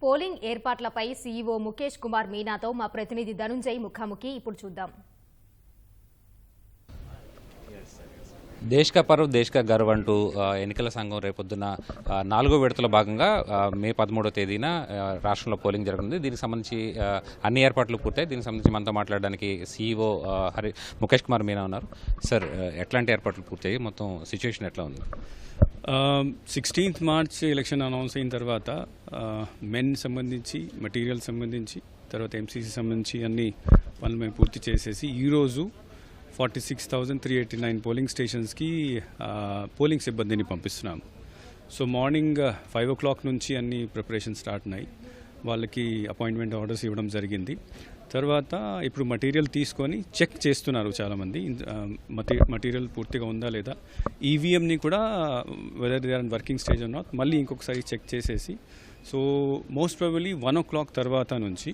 Polling ఏర్పాట్లపై CEO Mukesh Kumar మీనాతో మా ప్రతినిధి ధనుంజయ్ ముఖాముఖి ఇప్పుడు చూద్దాం. దేశ్ కా పర్వ్ దేశ్ కా గర్వ్ అంటూ ఎన్నికల సంఘం రేపొద్దున 4వ విడతలో భాగంగా మే 13వ తేదీన రాష్ట్రంలో పోలింగ్ జరగనుంది. దీనికి సంబంధించి అన్ని ఏర్పాట్లు పూర్తయి. దీనికి సంబంధించి మనతో మాట్లాడడానికి సీఈఓ ముఖేష్ కుమార్ మీనా ఉన్నారు. సార్, ఎట్లాంటి ఏర్పాట్లు పూర్తయి, మొత్తం సిచ్యువేషన్ ఎట్లా ఉంది? 16th మార్చ్ ఎలక్షన్ అనౌన్స్ అయిన తర్వాత మెన్ సంబంధించి, మెటీరియల్ సంబంధించి, తర్వాత ఎంసీసీ సంబంధించి అన్ని పనులు మేము పూర్తి చేసేసి ఈరోజు 46,389 పోలింగ్ స్టేషన్స్కి పోలింగ్ సిబ్బందిని పంపిస్తున్నాము. సో మార్నింగ్ 5 o'clock నుంచి అన్ని ప్రిపరేషన్ స్టార్ట్ ఉన్నాయి. వాళ్ళకి అపాయింట్మెంట్ ఆర్డర్స్ ఇవ్వడం జరిగింది. తర్వాత ఇప్పుడు మటీరియల్ తీసుకొని చెక్ చేస్తున్నారు చాలామంది, మటీరియల్ పూర్తిగా ఉందా లేదా. ఈవీఎంని కూడా whether they are working stage or not మళ్ళీ ఇంకొకసారి చెక్ చేసేసి, సో మోస్ట్ ప్రాబబ్లీ 1 o'clock తర్వాత నుంచి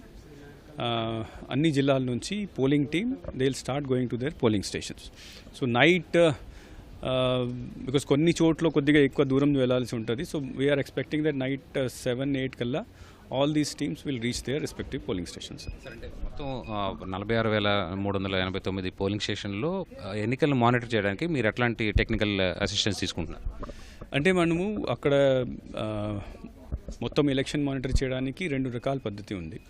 అన్ని జిల్లాల నుంచి polling team they will start going to their polling stations. So night because కొన్ని చోట్ల కొద్దిగా ఎక్కువ దూరం వెళ్ళాల్సి ఉంటుంది. So we are expecting that night 7-8 కల్లా all these teams will reach their respective polling stations. అంటే మొత్తం 46,389 పోలింగ్ స్టేషన్లో ఎన్నికలను మానిటర్ చేయడానికి మీరు ఎట్లాంటి టెక్నికల్ అసిస్టెన్స్ తీసుకుంటున్నారు? అంటే మనము అక్కడ మొత్తం ఎలక్షన్ మానిటర్ చేయడానికి 2 రకాల పద్ధతి ఉంది.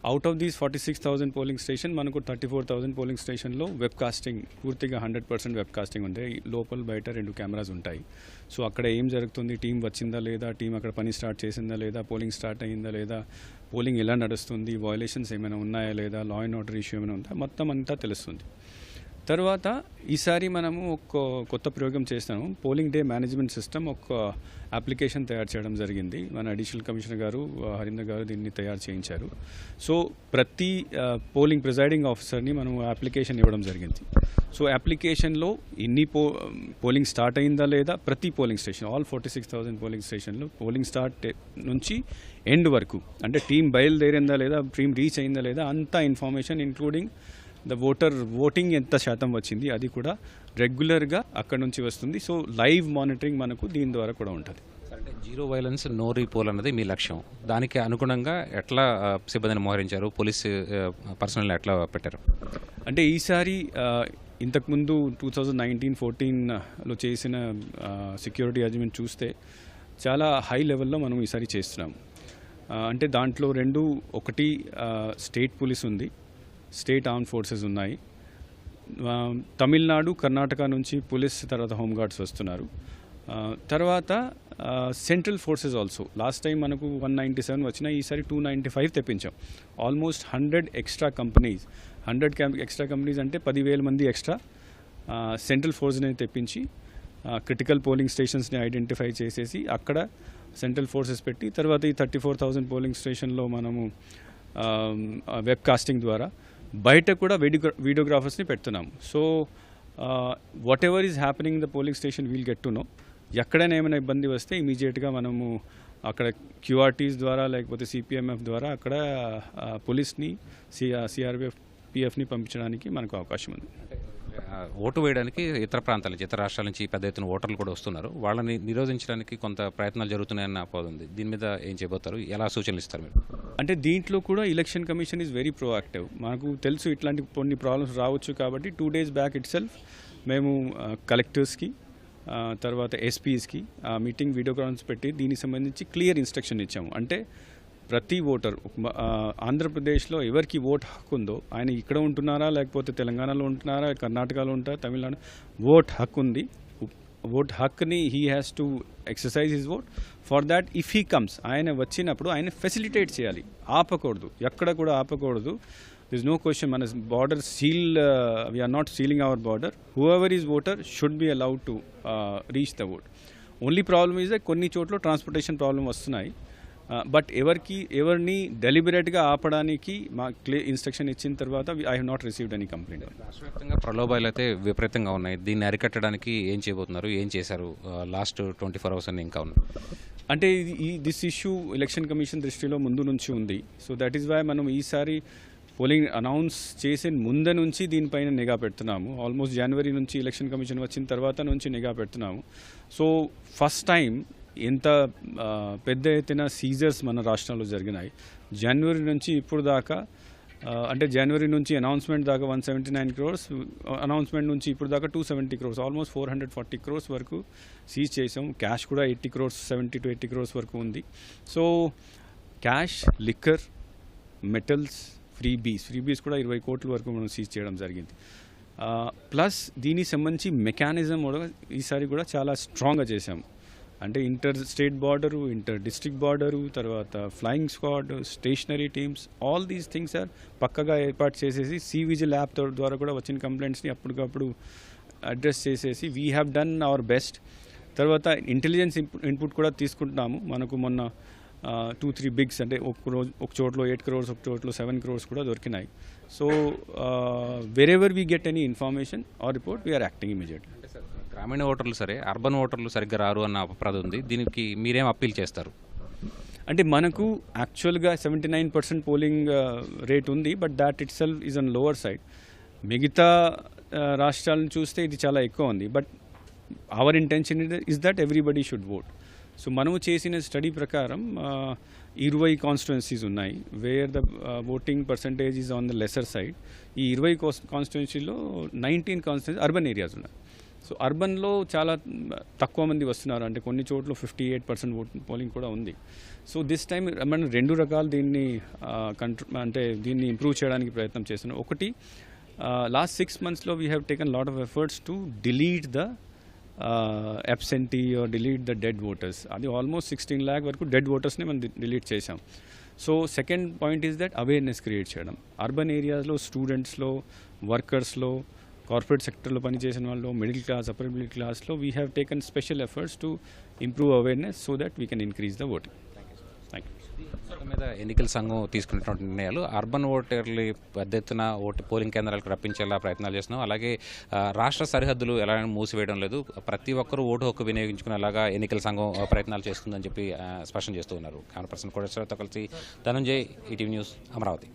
Out of these 46,000 polling station మనకు 34,000 పోలింగ్ స్టేషన్లో వెబ్ కాస్టింగ్ పూర్తిగా 100% వెబ్ కాస్టింగ్ ఉంటాయి. లోపల బయట 2 కెమెరాస్ ఉంటాయి. సో అక్కడ ఏం జరుగుతుంది, టీం వచ్చిందా లేదా, టీం అక్కడ పని స్టార్ట్ చేసిందా లేదా, పోలింగ్ స్టార్ట్ అయ్యిందా లేదా, పోలింగ్ ఎలా నడుస్తుంది, వయలేషన్స్ ఏమైనా ఉన్నాయా లేదా, లా అండ్ ఆర్డర్ ఇష్యూ ఏమైనా ఉందా, మొత్తం అంతా తెలుస్తుంది. తర్వాత ఈసారి మనము ఒక కొత్త ప్రయోగం చేస్తాము. పోలింగ్ డే మేనేజ్మెంట్ సిస్టమ్ ఒక అప్లికేషన్ తయారు చేయడం జరిగింది. మన అడిషనల్ కమిషనర్ గారు హరీందర్ గారు దీన్ని తయారు చేయించారు. సో ప్రతి పోలింగ్ ప్రిజైడింగ్ ఆఫీసర్ని మనం అప్లికేషన్ ఇవ్వడం జరిగింది. సో అప్లికేషన్లో పోలింగ్ స్టార్ట్ అయిందా లేదా, ప్రతి పోలింగ్ స్టేషన్ ఆల్ 46,000 పోలింగ్ స్టేషన్లో పోలింగ్ స్టార్ట్ నుంచి ఎండ్ వరకు, అంటే టీం బయలుదేరిందా లేదా, టీం రీచ్ అయిందా లేదా, అంతా ఇన్ఫర్మేషన్ ఇంక్లూడింగ్ ద ఓటింగ్ ఎంత శాతం వచ్చింది అది కూడా రెగ్యులర్గా అక్కడ నుంచి వస్తుంది. సో లైవ్ మానిటరింగ్ మనకు దీని ద్వారా కూడా ఉంటుంది. అంటే జీరో వైలెన్స్ నో రీపోల్ అన్నది మీ లక్ష్యం. దానికి అనుగుణంగా ఎట్లా సిబ్బందిని మోహరించారు, పోలీస్ పర్సనల్ని ఎట్లా పెట్టారు? అంటే ఈసారి ఇంతకుముందు 2019-14లో చేసిన సెక్యూరిటీ అరేంజ్మెంట్ చూస్తే చాలా హై లెవెల్లో మనం ఈసారి చేస్తున్నాం. అంటే దాంట్లో ఒకటి స్టేట్ పోలీస్ ఉంది, స్టేట్ ఆర్మ్ ఫోర్సెస్ ఉన్నాయి, తమిళనాడు, కర్ణాటక నుంచి పోలీస్, తర్వాత హోంగార్డ్స్ వస్తున్నారు. తర్వాత central forces also. Last time మనకు 197 వచ్చినా ఈసారి 295 తెప్పించాం. Almost 100 extra companies, 100 extra companies అంటే 10,000 మంది ఎక్స్ట్రా సెంట్రల్ ఫోర్స్ని తెప్పించి క్రిటికల్ పోలింగ్ స్టేషన్స్ని ఐడెంటిఫై చేసేసి అక్కడ సెంట్రల్ ఫోర్సెస్ పెట్టి, తర్వాత ఈ 34,000 పోలింగ్ స్టేషన్లో మనము వెబ్ కాస్టింగ్ ద్వారా బయట కూడా వీడియోగ్రాఫర్స్ని పెడుతున్నాము. So what ever is happening in the polling station we'll get to know. ఎక్కడైనా ఏమైనా ఇబ్బంది వస్తే ఇమీడియట్గా మనము అక్కడ క్యూఆర్టీస్ ద్వారా లేకపోతే సిపిఎంఎఫ్ ద్వారా అక్కడ పోలీస్ని, సిఆర్పిఎఫ్ని పంపించడానికి మనకు అవకాశం ఉంది. ఓటు వేయడానికి ఇతర ప్రాంతాల నుంచి, ఇతర రాష్ట్రాల నుంచి పెద్ద ఎత్తున ఓటర్లు కూడా వస్తున్నారు. వాళ్ళని నిరోధించడానికి కొంత ప్రయత్నాలు జరుగుతున్నాయన్న అపోహ. దీని మీద ఏం చేయబోతారు, ఎలా సూచనలు ఇస్తారు మీరు? అంటే దీంట్లో కూడా election commission is very proactive. మనకు తెలుసు ఇట్లాంటి కొన్ని ప్రాబ్లమ్స్ రావచ్చు కాబట్టి 2 days బ్యాక్ ఇట్ సెల్ఫ్ మేము కలెక్టర్స్కి, తర్వాత ఎస్పీస్కి మీటింగ్ వీడియో కాన్ఫరెన్స్ పెట్టి దీనికి సంబంధించి క్లియర్ ఇన్స్ట్రక్షన్ ఇచ్చాము. అంటే ప్రతి ఓటర్ ఆంధ్రప్రదేశ్లో ఎవరికి ఓట్ హక్కు ఉందో, ఆయన ఇక్కడ ఉంటున్నారా లేకపోతే తెలంగాణలో ఉంటున్నారా, కర్ణాటకలో ఉంటారా, తమిళనాడు, ఓట్ హక్కు ఉంది. ఓట్ హక్కుని he has to exercise his vote. For that if he comes, ఆయన వచ్చినప్పుడు ఆయన ఫెసిలిటేట్ చేయాలి, ఆపకూడదు, ఎక్కడ కూడా ఆపకూడదు. This no question. మన border seal, we are not sealing our border. Whoever is voter should be allowed to reach the vote. Only problem is కొన్ని చోట్ల ట్రాన్స్పోర్టేషన్ ప్రాబ్లమ్ వస్తున్నాయి. బట్ ఎవరిని డెలిబరేట్గా ఆపడానికి మా క్లియర్ ఇన్స్ట్రక్షన్ ఇచ్చిన తర్వాత I have not received any complaint. రాష్ట్ర వ్యాప్తంగా ప్రలోభాలు అయితే విపరీతంగా ఉన్నాయి. దీన్ని అరికట్టడానికి ఏం చేయబోతున్నారు, ఏం చేశారు లాస్ట్ 24 hours అని ఇంకా ఉన్నాయి? అంటే దిస్ ఇష్యూ ఎలక్షన్ కమిషన్ దృష్టిలో ముందు నుంచి ఉంది. సో దట్ ఈస్ వై మనం ఈసారి పోలింగ్ అనౌన్స్ చేసే ముందు నుంచి దీనిపైన నిఘా పెడుతున్నాము. ఆల్మోస్ట్ జనవరి నుంచి ఎలక్షన్ కమిషన్ వచ్చిన తర్వాత నుంచి నిఘా పెడుతున్నాము. సో ఫస్ట్ టైం ఎంత పెద్ద ఎత్తున సీజర్స్ మన రాష్ట్రంలో జరిగినాయి. జనవరి నుంచి ఇప్పుడు దాకా అంటే జనవరి నుంచి అనౌన్స్మెంట్ దాకా 179 crores, అనౌన్స్మెంట్ నుంచి ఇప్పుడు దాకా 270 crores, ఆల్మోస్ట్ 440 crores వరకు సీజ్ చేసాం. క్యాష్ కూడా 80 crores, 70 to 80 crores వరకు ఉంది. So cash, liquor, metals, freebies కూడా 20 కోట్ల వరకు మనం సీజ్ చేయడం జరిగింది. ప్లస్ దీనికి సంబంధించి మెకానిజం కూడా ఈసారి కూడా చాలా స్ట్రాంగ్గా చేసాము. అంటే inter state border, inter district border, తర్వాత flying squad, stationary teams, all these things are పక్కగా ఏర్పాటు చేసేసి సి విజిల్ యాప్ ద్వారా కూడా వచ్చిన కంప్లైంట్స్ని అప్పటికప్పుడు అడ్రస్ చేసేసి we have done our best. తర్వాత ఇంటెలిజెన్స్ ఇన్పుట్ కూడా తీసుకుంటున్నాము. మనకు మొన్న 2-3 బిగ్స్ అంటే ఒక చోట్లో 8 crores, ఒక చోట్లో 7 crores కూడా దొరికినాయి. So wherever we get any information or report we are acting immediately. గ్రామీణ ఓటర్లు సరే, అర్బన్ ఓటర్లు సరిగ్గా రారు అన్న అపప్రద ఉంది. దీనికి మీరేం అప్పీల్ చేస్తారు? అంటే మనకు యాక్చువల్గా 79% పోలింగ్ రేట్ ఉంది, but that it self is an lower side. మిగతా రాష్ట్రాలను చూస్తే ఇది చాలా ఎక్కువ ఉంది. But our intention is that everybody should vote. So మనము చేసిన స్టడీ ప్రకారం 20 కాన్స్టిట్యుయెన్సీస్ ఉన్నాయి wear the voting percentage is on the lesser side. ఈ 20 కాన్స్టిట్యుయెన్సీలో 19 కాన్స్టిట్యుయెన్సీ అర్బన్ ఏరియాస్ ఉన్నాయి. సో అర్బన్లో చాలా తక్కువ మంది వస్తున్నారు. అంటే కొన్ని చోట్ల 58% పోలింగ్ కూడా ఉంది. సో దిస్ టైం మనం 2 రకాలు దీన్ని దీన్ని ఇంప్రూవ్ చేయడానికి ప్రయత్నం చేస్తున్నాం. ఒకటి, లాస్ట్ 6 monthsలో we have taken lot of efforts to delete the absentee or delete the dead voters. అది ఆల్మోస్ట్ 16 lakh వరకు డెడ్ ఓటర్స్ని మనం డిలీట్ చేసాం. So second point is that awareness create చేయడం. అర్బన్ ఏరియాస్లో స్టూడెంట్స్లో, వర్కర్స్లో, కార్పొరేట్ సెక్టర్లో పనిచేసిన వాళ్ళు, మిడిల్ క్లాస్, అప్పర్ మిడిల్ క్లాస్లో we have taken special efforts to improve awareness so that we can increase the voting. Thank you. మొత్తం మీద ఎన్నికల సంఘం తీసుకున్నటువంటి నిర్ణయాలు అర్బన్ ఓటర్లు పెద్ద ఎత్తున పోలింగ్ కేంద్రాలకు రప్పించేలా ప్రయత్నాలు చేస్తున్నాం. అలాగే రాష్ట్ర సరిహద్దులు ఎలా మూసివేయడం లేదు, ప్రతి ఒక్కరూ ఓటు హక్కు వినియోగించుకునేలాగా ఎన్నికల సంఘం ప్రయత్నాలు చేస్తుందని చెప్పి స్పష్టం చేస్తూ ఉన్నారు. కెమెరా పర్సన్ కోటేశ్వరతో కలిసి ధనంజయ్, ఈటీవీ న్యూస్, అమరావతి.